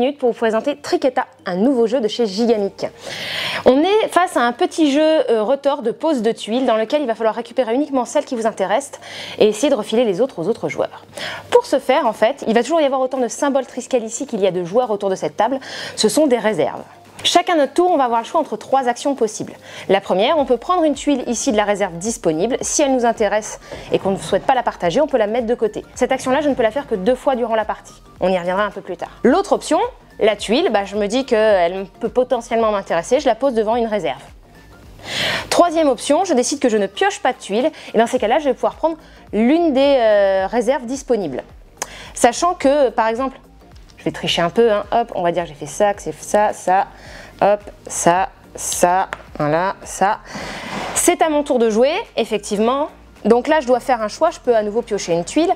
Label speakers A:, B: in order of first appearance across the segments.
A: minutes pour vous présenter Triqueta, un nouveau jeu de chez Gigamic. On est face à un petit jeu retors de pose de tuiles dans lequel il va falloir récupérer uniquement celles qui vous intéressent et essayer de refiler les autres aux autres joueurs. Pour ce faire, en fait, il va toujours y avoir autant de symboles Triskel ici qu'il y a de joueurs autour de cette table. Ce sont des réserves. Chacun notre tour, on va avoir le choix entre 3 actions possibles. La première, on peut prendre une tuile ici de la réserve disponible. Si elle nous intéresse et qu'on ne souhaite pas la partager, on peut la mettre de côté. Cette action-là, je ne peux la faire que 2 fois durant la partie. On y reviendra un peu plus tard. L'autre option, la tuile, je me dis qu'elle peut potentiellement m'intéresser, je la pose devant une réserve. Troisième option, je décide que je ne pioche pas de tuile et dans ces cas-là, je vais pouvoir prendre l'une des réserves disponibles. Sachant que, par exemple, je vais tricher un peu, hop, on va dire que j'ai fait ça, que c'est ça, ça, hop, ça, voilà, ça. C'est à mon tour de jouer, effectivement. Donc là, je dois faire un choix, je peux à nouveau piocher une tuile.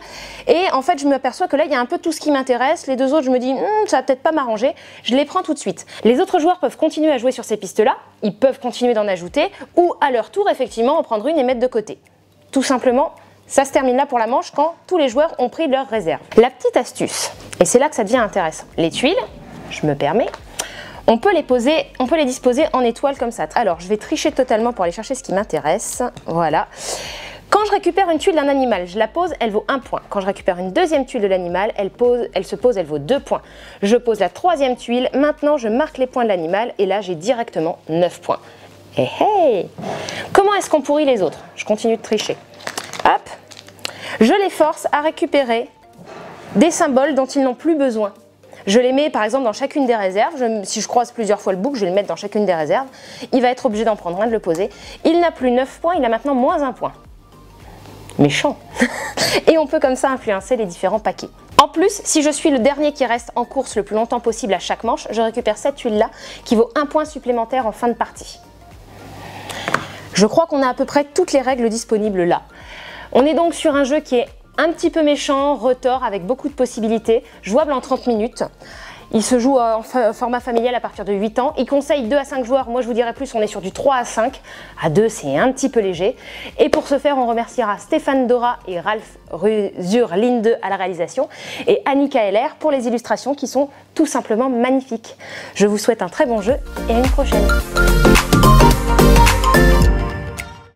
A: Et en fait, je m'aperçois que là, il y a un peu tout ce qui m'intéresse. Les 2 autres, je me dis, ça va peut-être pas m'arranger. Je les prends tout de suite. Les autres joueurs peuvent continuer à jouer sur ces pistes-là. Ils peuvent continuer d'en ajouter. Ou à leur tour, effectivement, en prendre une et mettre de côté. Tout simplement, ça se termine là pour la manche quand tous les joueurs ont pris leur réserve. La petite astuce, et c'est là que ça devient intéressant. Les tuiles, je me permets, on peut les disposer en étoiles comme ça. Alors, je vais tricher totalement pour aller chercher ce qui m'intéresse. Voilà. Quand je récupère une tuile d'un animal, je la pose, elle vaut 1 point. Quand je récupère une deuxième tuile de l'animal, elle vaut 2 points. Je pose la 3e tuile, maintenant je marque les points de l'animal et là j'ai directement 9 points. Hé hé! Comment est-ce qu'on pourrit les autres? Je continue de tricher. Hop! Je les force à récupérer des symboles dont ils n'ont plus besoin. Je les mets par exemple dans chacune des réserves. Si je croise plusieurs fois le bouc, je vais le mettre dans chacune des réserves. Il va être obligé d'en prendre un, de le poser. Il n'a plus 9 points, il a maintenant moins 1 point. Méchant. Et on peut comme ça influencer les différents paquets. En plus, si je suis le dernier qui reste en course le plus longtemps possible à chaque manche, je récupère cette tuile-là qui vaut 1 point supplémentaire en fin de partie. Je crois qu'on a à peu près toutes les règles disponibles là. On est donc sur un jeu qui est un petit peu méchant, retors, avec beaucoup de possibilités, jouable en 30 minutes. Il se joue en format familial à partir de 8 ans. Il conseille 2 à 5 joueurs. Moi, je vous dirais plus, on est sur du 3 à 5. À 2, c'est un petit peu léger. Et pour ce faire, on remerciera Stéphane Dora et Ralph Zur-Linde à la réalisation et Annika Heller pour les illustrations qui sont tout simplement magnifiques. Je vous souhaite un très bon jeu et à une prochaine.